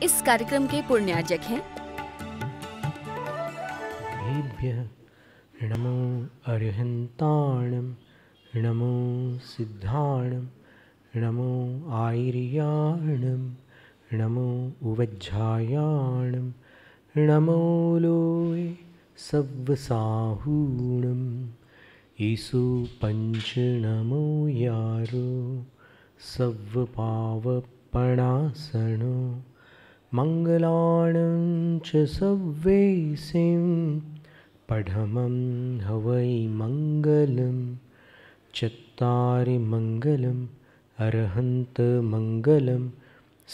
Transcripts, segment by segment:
इस कार्यक्रम के पुण्यार्जक हैं नमो अरिहंताणं नमो सिद्धाणं नमो आयर्याणं नमो उवज्झायाणं नमो लोये सव्वसाहूणं ईसु पंच नमो यारो सव्वपावपणासनो मंगलाणं च सव्वेसिं पढमं हवै मंगलं चत्तारि मंगलम् अरहंत मंगलं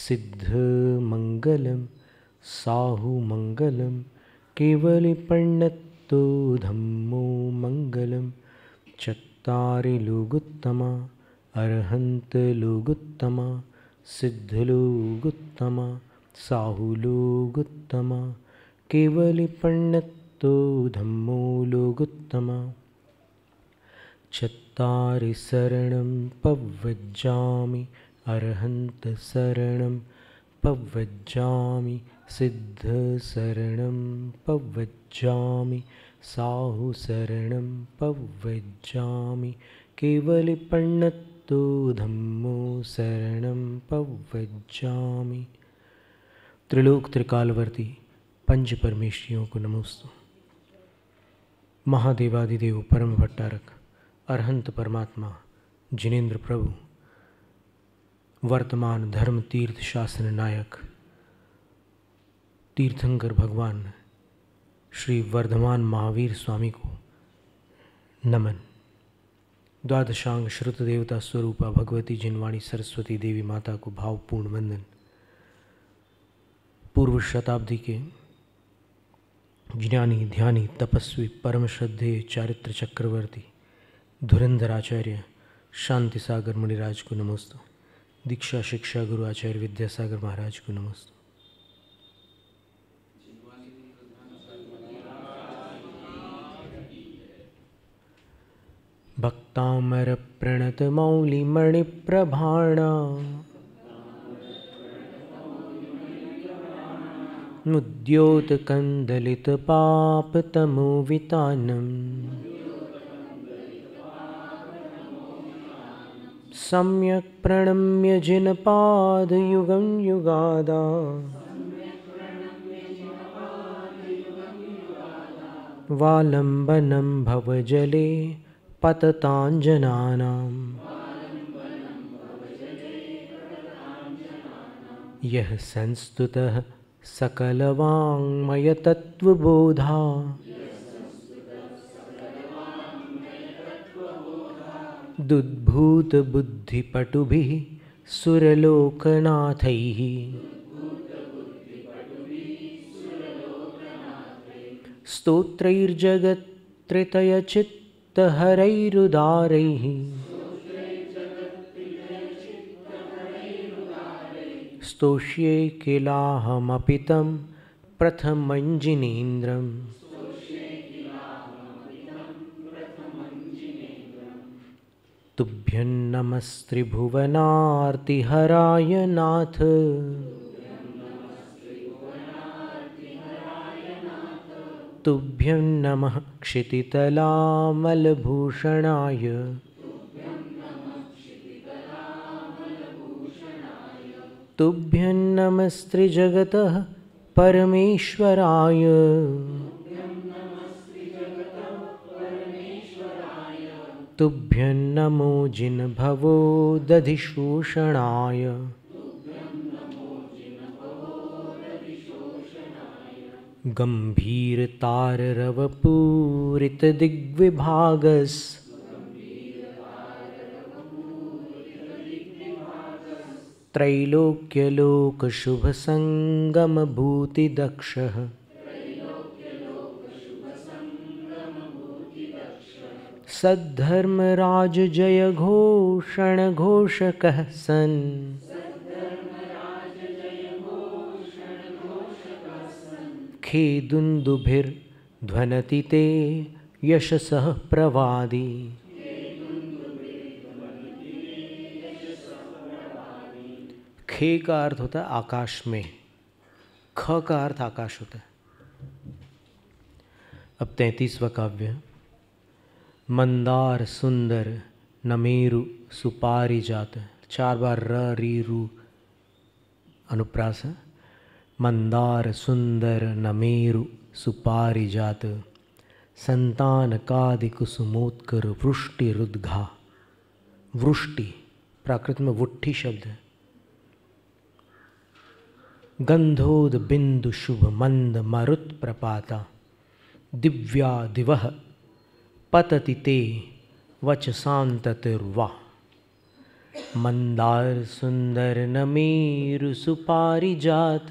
सिद्ध मंगलं साहु मंगलं केवलिपण्णत्तो धम्मो मंगलं चत्तारि लोगुत्तमा अरहंत लोगुत्तमा सिद्ध लोगुत्तमा साहु लोगुत्तमा केवलिपण्णत्तो धम्मो लोगुत्तमा चत्तारि शरणं पव्वज्जामि अरहंत शरणं पव्वज्जामि सिद्ध शरणं पव्वज्जामि साहु शरणं पव्वज्जामि केवलिपण्णत्तो धम्मो शरणं पव्वज्जामि। त्रिलोक त्रिकालवर्ती पंच परमेश्वरियों को नमोस्तु। महादेवादिदेव परम भट्टारक अरहंत परमात्मा जिनेन्द्र प्रभु वर्तमान धर्म तीर्थ शास्त्र नायक तीर्थंकर भगवान श्री वर्धमान महावीर स्वामी को नमन। द्वादशांग श्रुत देवता स्वरूपा भगवती जिनवाणी सरस्वती देवी माता को भावपूर्ण वंदन। पूर्व शताब्दी के ज्ञानी ध्यानी तपस्वी परम श्रद्धेय चारित्र चक्रवर्ती धुरंधर आचार्य शांति सागर मुनिराज को नमोस्तु। दीक्षा शिक्षा गुरु आचार्य विद्यासागर महाराज को नमोस्तु। भक्तामर प्रणत मौलि मणिप्रभाणा मुद्योत कंदलित पापतमो वितानम् सम्यक् प्रणम्य जिनपादयुगं युगादा वालम्बनं भवजले पतताञ्जनानाम् यः संस्तुतः सकलवाङ्मयतत्त्वबोधा दुद्भूतबुद्धिपटुभिः सुरलोकनाथैः स्तोत्रैर्जगत्त्रयचित्तहरैरुदारैः स्तोष्ये किलाहमपि तं प्रथमञ्जिनेन्द्रम् तुभ्यं नमस्त्रिभुवनार्तिहराय नाथ तुभ्यं नमः क्षितितलामलभूषणाय तुभ्यं नमस्त्रिजगतः परमेश्वराय तुभ्यं नमो जिनभवो दधिशोषणाय गम्भीरताररवपूरितदिग्विभागस् त्रैलोक्यलोकशुभसङ्गमभूतिदक्षः सद्धर्मराज जय घोषण घोषकः सन् खेदुन्दुभिर्ध्वनति ते यशसः प्रवादी खे का अर्थ होता है आकाश में ख का अर्थ आकाश होता है। अब 33वां काव्य। मंदार सुंदर नमेरु सुपारिजात। 4 बार र री रू अनुप्रास है। मंदार सुंदर नमेरु सुपारिजात संतान कादि कुसुमोत्कर वृष्टि रुद्घा। वृष्टि प्राकृत में वुट्ठी शब्द है। गंधोद बिंदु शुभ मंद मरुत प्रपाता दिव्या दिवह पतति ते वचसांततिर्वा। मंदार सुंदर नमेरु सुपारिजात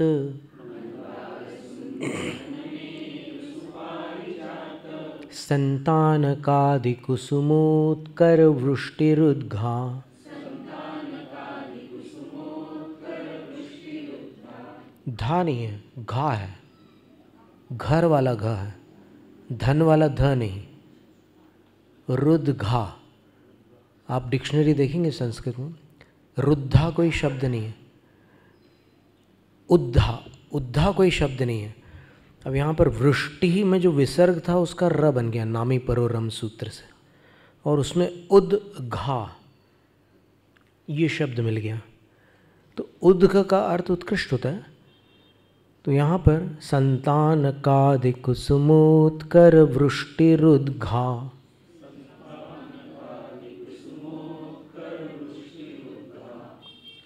संतान कादि कुसुमोत्कर वृष्टिरुद्घा। धा नहीं है, घा है। घर वाला घ है, धन वाला ध नहीं। रुद्घा, आप डिक्शनरी देखेंगे संस्कृत में, रुद्धा कोई शब्द नहीं है। उद्धा, उद्धा कोई शब्द नहीं है। अब यहाँ पर वृष्टि में जो विसर्ग था उसका र बन गया नामी परो रम सूत्र से, और उसमें उद्घा ये शब्द मिल गया। तो उद्घ का अर्थ उत्कृष्ट होता है। तो यहाँ पर संतान कादि कुसुमोत्कर वृष्टिरुद्घा।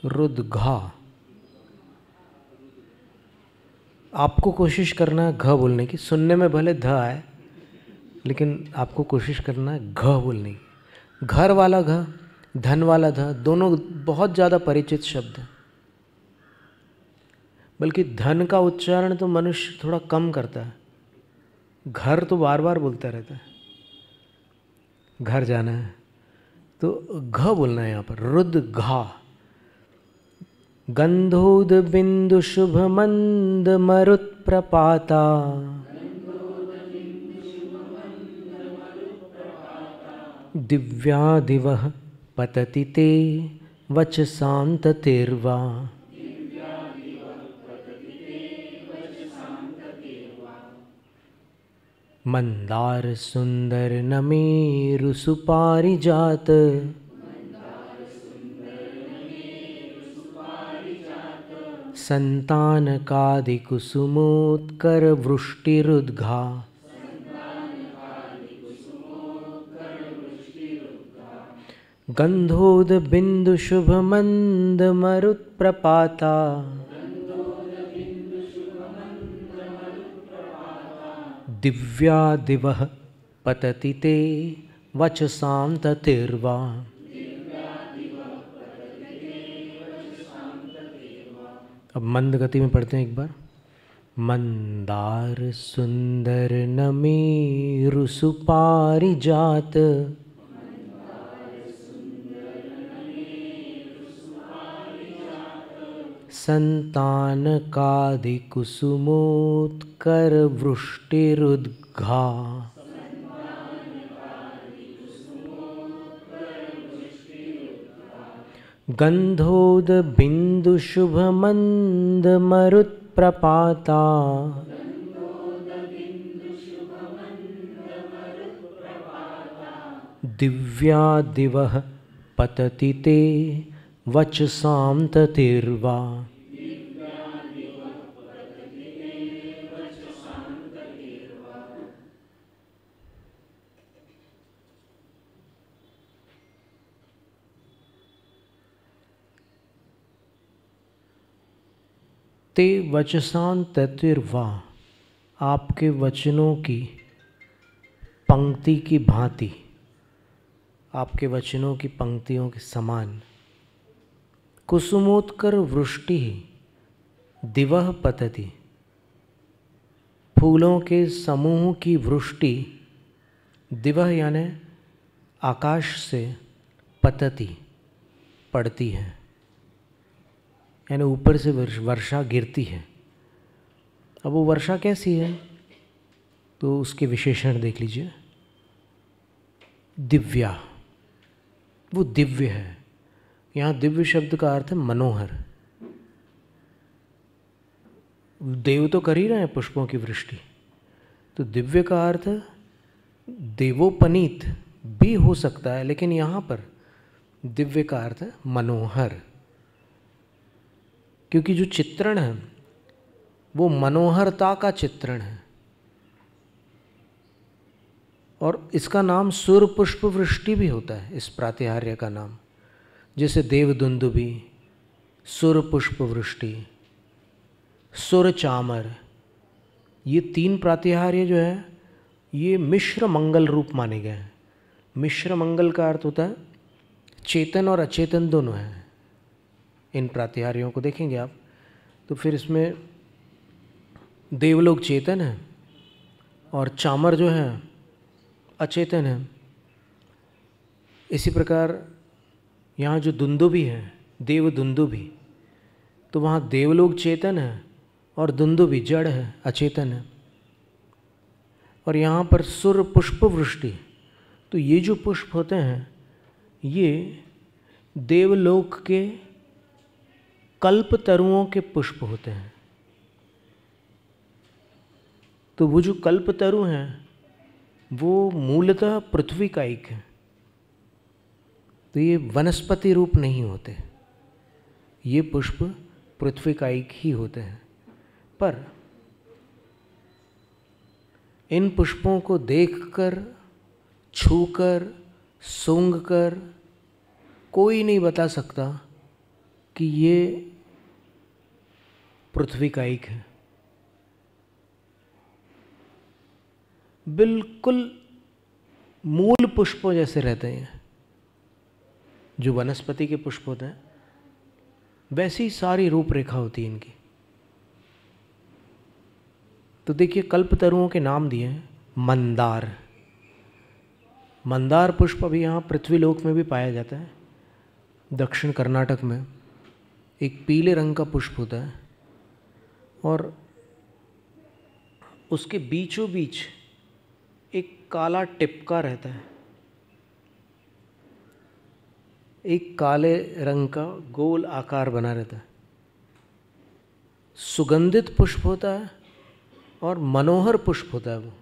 रुद्घा, आपको कोशिश करना है घ बोलने की। सुनने में भले ध आए, लेकिन आपको कोशिश करना है घ बोलने की। घर वाला घ, धन वाला ध, दोनों बहुत ज़्यादा परिचित शब्द हैं। बल्कि धन का उच्चारण तो मनुष्य थोड़ा कम करता है, घर तो बार बार बोलता रहता है। घर जाना है तो घ बोलना है यहाँ पर, रुद्घा। गंधोद बिंदु शुभ मंद मरुत प्रपाता दिव्या दिवह पतति ते वचसांततिर्वा। मंदार सुंदर नमेरु सुपारिजात संतान कादि कुसुमोत्कर वृष्टिरुद्घा। गंधोद बिंदु शुभ मंद मरुत प्रपाता दिव्या दिवह पतति ते वचसांततिर्वा। अब मंद गति में पढ़ते हैं एक बार। मंदार सुंदर नमेरु सुपारिजात संतान कादि कुसुमोत्कर वृष्टिरुद्घा। गंधोद बिंदु शुभ मंद मरुत प्रपाता दिव्या दिवह पतति ते वचसांततिर्वा। ते वचसांततिर्वा, आपके वचनों की पंक्ति की भांति, आपके वचनों की पंक्तियों के समान। कुसुमोत्कर वृष्टि दिवह पतति, फूलों के समूह की वृष्टि, दिवह यानी आकाश से, पतति पड़ती है, यानी ऊपर से वर्षा गिरती है। अब वो वर्षा कैसी है तो उसके विशेषण देख लीजिए। दिव्या, वो दिव्य है। यहाँ दिव्य शब्द का अर्थ है मनोहर। देव तो कर ही रहे हैं पुष्पों की वृष्टि, तो दिव्य का अर्थ देवोपनीत भी हो सकता है, लेकिन यहाँ पर दिव्य का अर्थ मनोहर, क्योंकि जो चित्रण है वो मनोहरता का चित्रण है। और इसका नाम सुर पुष्प वृष्टि भी होता है, इस प्रातिहार्य का नाम, जैसे देवदुंदुभी, सुर पुष्प वृष्टि, सुर चामर, ये तीन प्रातिहार्य जो है ये मिश्र मंगल रूप माने गए हैं। मिश्र मंगल का अर्थ होता है चेतन और अचेतन दोनों हैं। इन प्रातिहार्यों को देखेंगे आप तो फिर इसमें देवलोक चेतन है और चामर जो है अचेतन है। इसी प्रकार यहाँ जो दुंदुभी है, देव दुंदुभी, तो वहाँ देवलोक चेतन है और दुंदुभी जड़ है, अचेतन है। और यहाँ पर सुर पुष्प वृष्टि, तो ये जो पुष्प होते हैं ये देवलोक के कल्पतरुओं के पुष्प होते हैं। तो वो जो कल्पतरु हैं वो मूलतः पृथ्वी कायिक है, तो ये वनस्पति रूप नहीं होते, ये पुष्प पृथ्वी कायिक ही होते हैं। पर इन पुष्पों को देखकर, छूकर, सूंघकर कोई नहीं बता सकता कि ये पृथ्वी कायिक है। बिल्कुल मूल पुष्पों जैसे रहते हैं, जो वनस्पति के पुष्प होते हैं वैसी सारी रूपरेखा होती है इनकी। तो देखिए कल्पतरुओं के नाम दिए हैं। मंदार, मंदार पुष्प अभी यहाँ पृथ्वीलोक में भी पाया जाता है। दक्षिण कर्नाटक में एक पीले रंग का पुष्प होता है और उसके बीचों बीच एक काला टिपका रहता है, एक काले रंग का गोल आकार बना रहता है। सुगंधित पुष्प होता है और मनोहर पुष्प होता है वो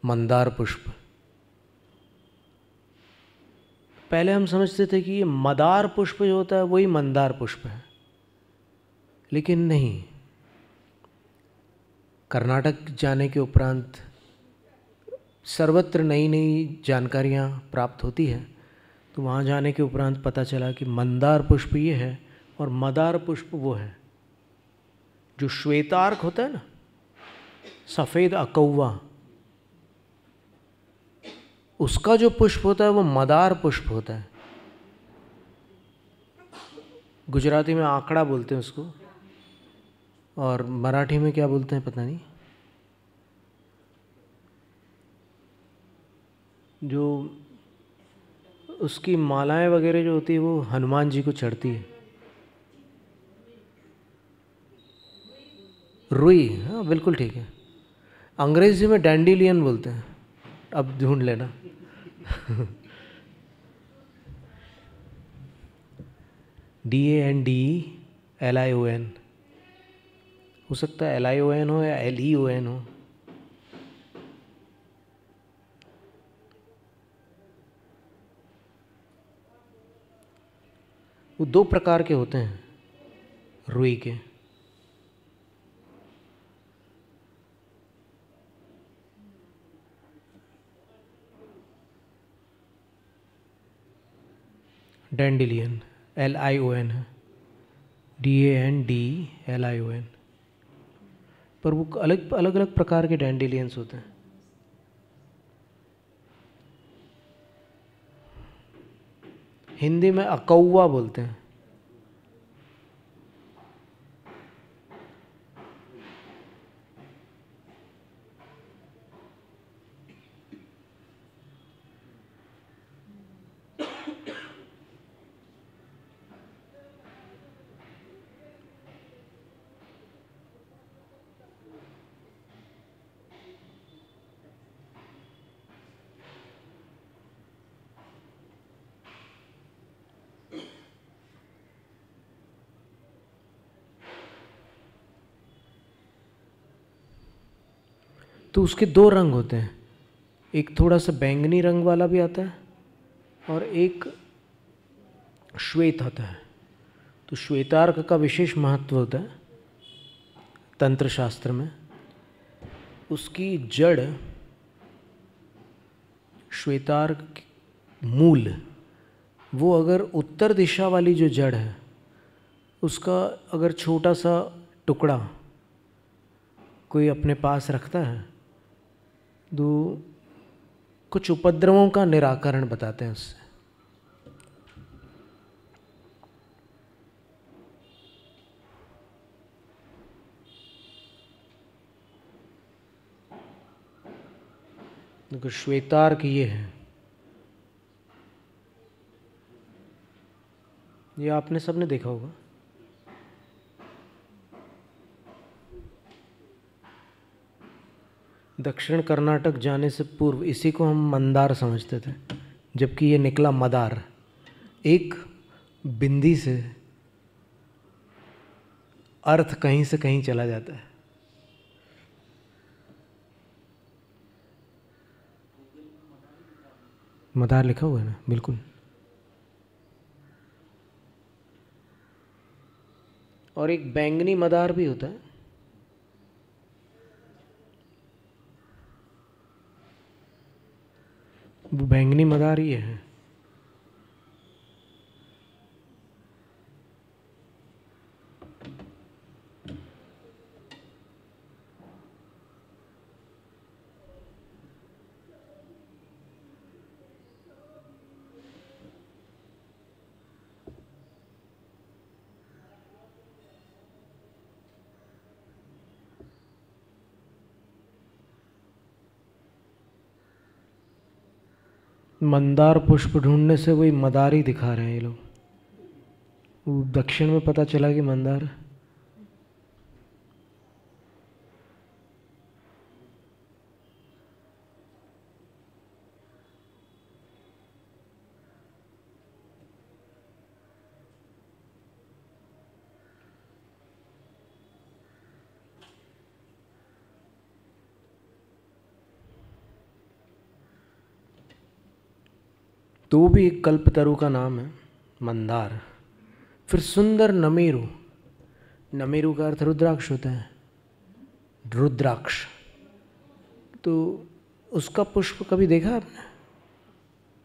मंदार पुष्प। पहले हम समझते थे कि ये मदार पुष्प जो होता है वही मंदार पुष्प है, लेकिन नहीं। कर्नाटक जाने के उपरांत सर्वत्र नई नई जानकारियाँ प्राप्त होती है, तो वहाँ जाने के उपरांत पता चला कि मंदार पुष्प ये है और मदार पुष्प वो है। जो श्वेतार्क होता है ना, सफ़ेद अकौवा, उसका जो पुष्प होता है वो मदार पुष्प होता है। गुजराती में आंकड़ा बोलते हैं उसको, और मराठी में क्या बोलते हैं पता नहीं। जो उसकी मालाएं वगैरह जो होती है वो हनुमान जी को चढ़ती है। रुई, हाँ बिल्कुल ठीक है। अंग्रेजी में डैंडिलियन बोलते हैं, अब ढूंढ लेना। DANDELION, हो सकता है LION हो या LEON हो। वो दो प्रकार के होते हैं रुई के। डैंडिलियन LION है, DANDELION, पर वो अलग अलग प्रकार के डैंडिलियंस होते हैं। हिंदी में अकौवा बोलते हैं। तो उसके दो रंग होते हैं, एक थोड़ा सा बैंगनी रंग वाला भी आता है और एक श्वेत आता है। तो श्वेतार्क का विशेष महत्व होता है तंत्र शास्त्र में। उसकी जड़ श्वेतार्क मूल, वो अगर उत्तर दिशा वाली जो जड़ है उसका अगर छोटा सा टुकड़ा कोई अपने पास रखता है तो कुछ उपद्रवों का निराकरण बताते हैं उससे। देखो श्वेतार्क ये है, ये आपने सबने देखा होगा। दक्षिण कर्नाटक जाने से पूर्व इसी को हम मंदार समझते थे, जबकि ये निकला मदार। एक बिंदी से अर्थ कहीं से कहीं चला जाता है। मदार लिखा हुआ है ना, बिल्कुल। और एक बैंगनी मदार भी होता है। वो बैंगनी मदार ही है। मंदार पुष्प ढूंढने से वही मदार ही दिखा रहे हैं ये लोग। वो दक्षिण में पता चला कि मंदार। तो भी एक कल्पतरु का नाम है मंदार। फिर सुंदर नमेरु, नमेरु का अर्थ रुद्राक्ष होता है, रुद्राक्ष। तो उसका पुष्प कभी देखा आपने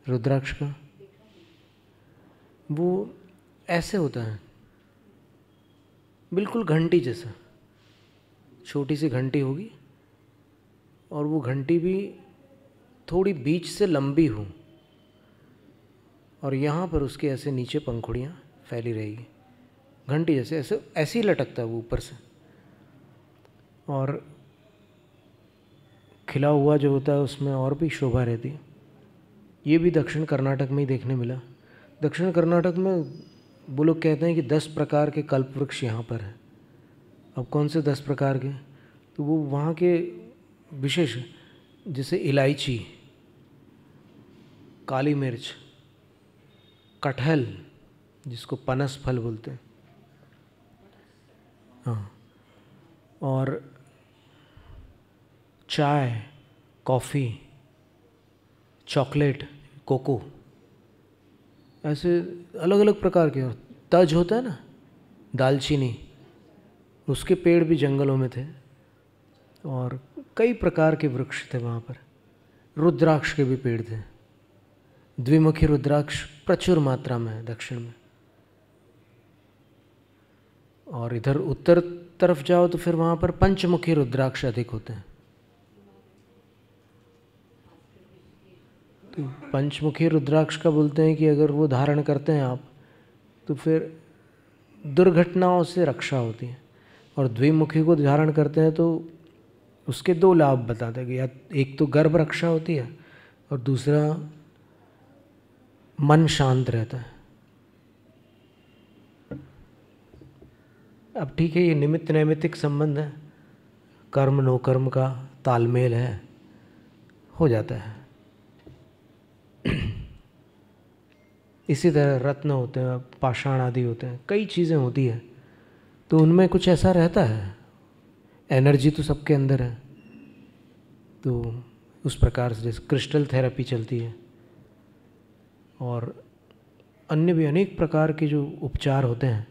रुद्राक्ष का? वो ऐसे होता है, बिल्कुल घंटी जैसा, छोटी सी घंटी होगी और वो घंटी भी थोड़ी बीच से लंबी हो और यहाँ पर उसके ऐसे नीचे पंखुड़ियाँ फैली रहेगी, घंटी जैसे ऐसे ही लटकता है वो ऊपर से। और खिला हुआ जो होता है उसमें और भी शोभा रहती है। ये भी दक्षिण कर्नाटक में ही देखने मिला। दक्षिण कर्नाटक में वो लोग कहते हैं कि 10 प्रकार के कल्प वृक्ष यहाँ पर हैं। अब कौन से 10 प्रकार के? तो वो वहाँ के विशेष, जैसे इलायची, काली मिर्च, कटहल जिसको पनस फल बोलते हैं, हाँ, और चाय, कॉफ़ी, चॉकलेट, कोको, ऐसे अलग अलग प्रकार के। तज होता है ना, दालचीनी, उसके पेड़ भी जंगलों में थे और कई प्रकार के वृक्ष थे वहाँ पर। रुद्राक्ष के भी पेड़ थे, द्विमुखी रुद्राक्ष प्रचुर मात्रा में है दक्षिण में। और इधर उत्तर तरफ जाओ तो फिर वहाँ पर पंचमुखी रुद्राक्ष अधिक होते हैं। तो पंचमुखी रुद्राक्ष का बोलते हैं कि अगर वो धारण करते हैं आप तो फिर दुर्घटनाओं से रक्षा होती है, और द्विमुखी को धारण करते हैं तो उसके 2 लाभ बताते हैं कि या एक तो गर्भ रक्षा होती है और दूसरा मन शांत रहता है। अब ठीक है, ये निमित्त नैमित्तिक संबंध है, कर्म नो कर्म का तालमेल है, हो जाता है। इसी तरह रत्न होते हैं, पाषाण आदि होते हैं, कई चीज़ें होती है, तो उनमें कुछ ऐसा रहता है, एनर्जी तो सबके अंदर है। तो उस प्रकार से जैसे क्रिस्टल थेरेपी चलती है और अन्य भी अनेक प्रकार के जो उपचार होते हैं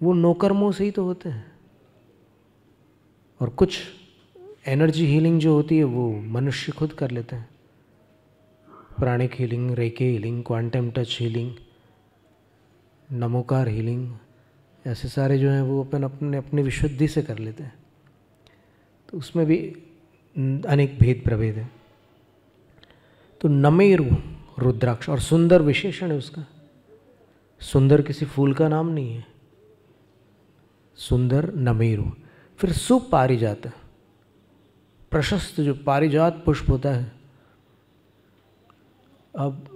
वो नोकर्मों से ही तो होते हैं। और कुछ एनर्जी हीलिंग जो होती है वो मनुष्य खुद कर लेते हैं। Pranic healing, reiki healing, quantum touch healing, Namokar healing, ऐसे सारे जो हैं वो अपने अपने विशुद्धि से कर लेते हैं। तो उसमें भी अनेक भेद प्रभेद है। तो नमेरु रुद्राक्ष, और सुंदर विशेषण है उसका। सुंदर किसी फूल का नाम नहीं है, सुंदर नमेरु। फिर सुपारिजात, प्रशस्त जो पारिजात पुष्प होता है। अब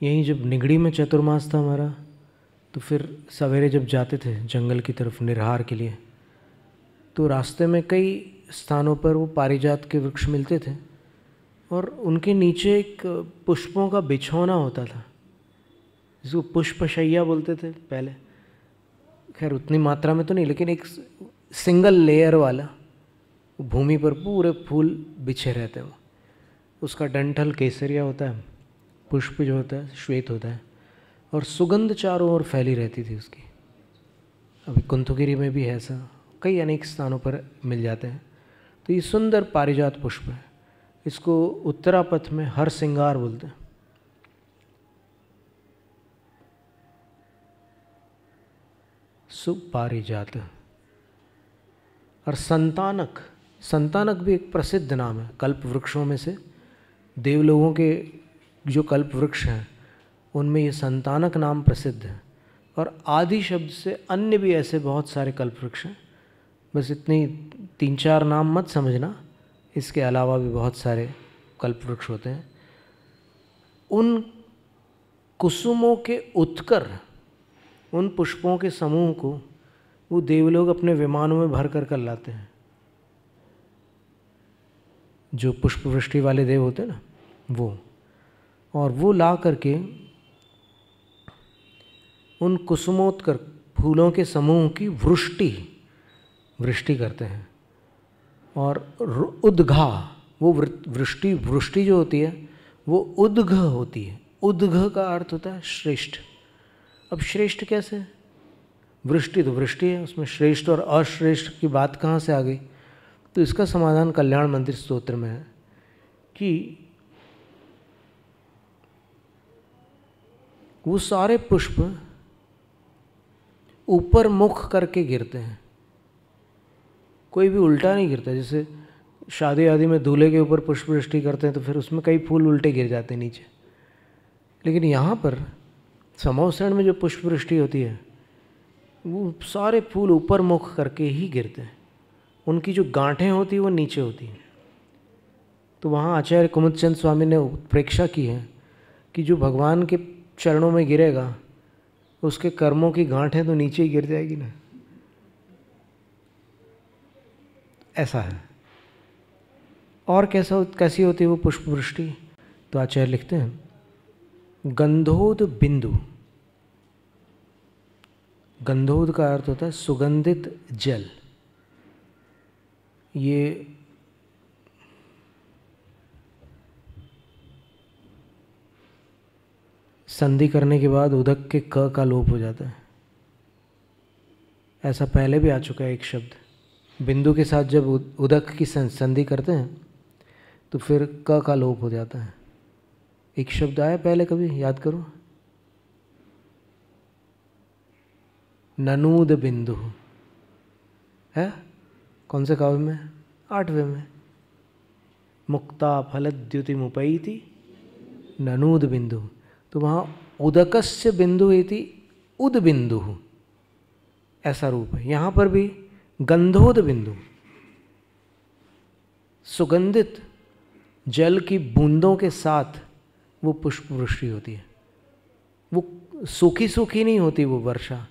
यहीं जब निगड़ी में चतुर्मास था हमारा, तो फिर सवेरे जब जाते थे जंगल की तरफ निरहार के लिए, तो रास्ते में कई स्थानों पर वो पारिजात के वृक्ष मिलते थे और उनके नीचे एक पुष्पों का बिछौना होता था, जिसको पुष्पशैया बोलते थे पहले। खैर उतनी मात्रा में तो नहीं, लेकिन एक सिंगल लेयर वाला भूमि पर पूरे फूल बिछे रहते हैं। उसका डंठल केसरिया होता है, पुष्प जो होता है श्वेत होता है, और सुगंध चारों ओर फैली रहती थी उसकी। अभी कुंथुगिरी में भी है ऐसा, कई अनेक स्थानों पर मिल जाते हैं। तो ये सुंदर पारिजात पुष्प है। इसको उत्तरापथ में हर सिंगार बोलते हैं। सुपारिजात। और संतानक, संतानक भी एक प्रसिद्ध नाम है कल्प वृक्षों में से। देवलोगों के जो कल्प वृक्ष हैं उनमें ये संतानक नाम प्रसिद्ध है। और आदि शब्द से अन्य भी ऐसे बहुत सारे कल्प वृक्ष हैं। बस इतनी 3-4 नाम मत समझना, इसके अलावा भी बहुत सारे कल्प वृक्ष होते हैं। उन कुसुमों के उत्कर, उन पुष्पों के समूह को वो देवलोग अपने विमानों में भर कर लाते हैं। जो पुष्प वृष्टि वाले देव होते हैं ना वो, और वो ला करके उन कुसुमोत्कर फूलों के समूह की वृष्टि करते हैं। और उद्घा, वो वृष्टि जो होती है वो उद्घ होती है। उद्घ का अर्थ होता है श्रेष्ठ। अब श्रेष्ठ कैसे? वृष्टि तो वृष्टि है, उसमें श्रेष्ठ और अश्रेष्ठ की बात कहाँ से आ गई? तो इसका समाधान कल्याण मंदिर स्तोत्र में है कि वो सारे पुष्प ऊपर मुख करके गिरते हैं, कोई भी उल्टा नहीं गिरता। जैसे शादी आदि में दूल्हे के ऊपर पुष्प वृष्टि करते हैं तो फिर उसमें कई फूल उल्टे गिर जाते हैं नीचे। लेकिन यहाँ पर समोसण में जो पुष्प वृष्टि होती है वो सारे फूल ऊपर मुख करके ही गिरते हैं। उनकी जो गांठें होती हैं वो नीचे होती हैं। तो वहाँ आचार्य कुमुदचंद स्वामी ने उत्प्रेक्षा की है कि जो भगवान के चरणों में गिरेगा उसके कर्मों की गांठें तो नीचे ही गिर जाएगी ना, ऐसा है। और कैसी होती है वो पुष्प वृष्टि? तो आचार्य लिखते हैं गंधोद बिंदु। गंधोद का अर्थ होता है सुगंधित जल। ये संधि करने के बाद उदक के क का लोप हो जाता है। ऐसा पहले भी आ चुका है एक शब्द। बिंदु के साथ जब उदक की संधि करते हैं तो फिर क का लोप हो जाता है। एक शब्द आया पहले, कभी याद करो, ननूद बिंदु है। कौन से काव्य में? 8वें में। मुक्ता फलद्युति मुपैति ननूद बिंदु। तो वहाँ उदकस्य बिंदु इति उद बिंदु, ऐसा रूप है। यहाँ पर भी गंधोद बिंदु, सुगंधित जल की बूंदों के साथ वो पुष्प वृष्टि होती है। वो सूखी सूखी नहीं होती वो वर्षा,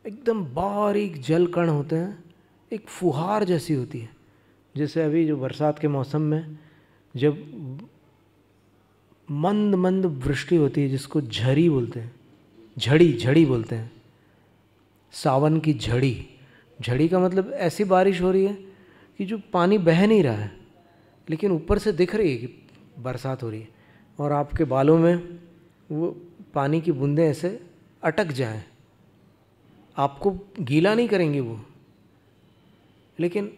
एकदम बारीक जल कण होते हैं, एक फुहार जैसी होती है। जैसे अभी जो बरसात के मौसम में जब मंद मंद वृष्टि होती है जिसको झड़ी बोलते हैं, झड़ी बोलते हैं, सावन की झड़ी, झड़ी का मतलब ऐसी बारिश हो रही है कि जो पानी बह नहीं रहा है, लेकिन ऊपर से दिख रही है कि बरसात हो रही है, और आपके बालों में वो पानी की बूंदें ऐसे अटक जाएं। आपको गीला नहीं करेंगी वो, लेकिन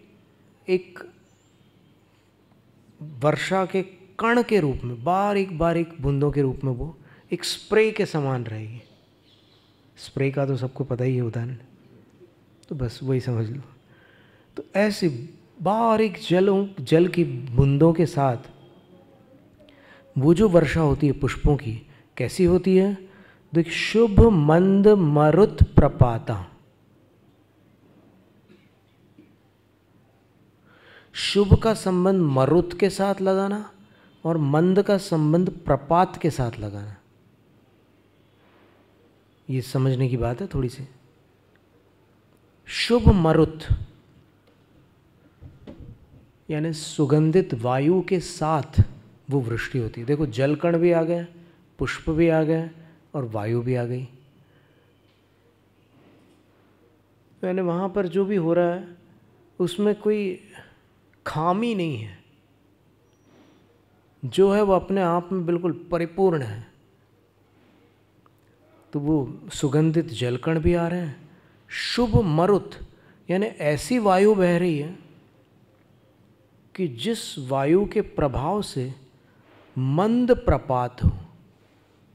एक वर्षा के कण के रूप में, बारीक बारीक बूंदों के रूप में वो एक स्प्रे के समान रहेगी। स्प्रे का तो सबको पता ही है उदाहरण, तो बस वही समझ लो। तो ऐसी बारीक जल की बूंदों के साथ वो जो वर्षा होती है पुष्पों की, कैसी होती है? देख, शुभ मंद मरुत प्रपाता। शुभ का संबंध मरुत के साथ लगाना और मंद का संबंध प्रपात के साथ लगाना, ये समझने की बात है थोड़ी सी। शुभ मरुत यानी सुगंधित वायु के साथ वो वृष्टि होती है। देखो, जलकण भी आ गए, पुष्प भी आ गए और वायु भी आ गई। यानी वहाँ पर जो भी हो रहा है उसमें कोई खामी नहीं है, जो है वो अपने आप में बिल्कुल परिपूर्ण है। तो वो सुगंधित जलकण भी आ रहे हैं, शुभ मरुत यानी ऐसी वायु बह रही है कि जिस वायु के प्रभाव से मंद प्रपात हो,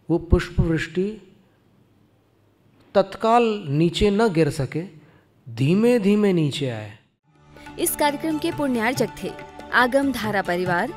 वो पुष्प वृष्टि तत्काल नीचे न गिर सके, धीमे धीमे नीचे आए। इस कार्यक्रम के पुण्यार्जक थे आगम धारा परिवार,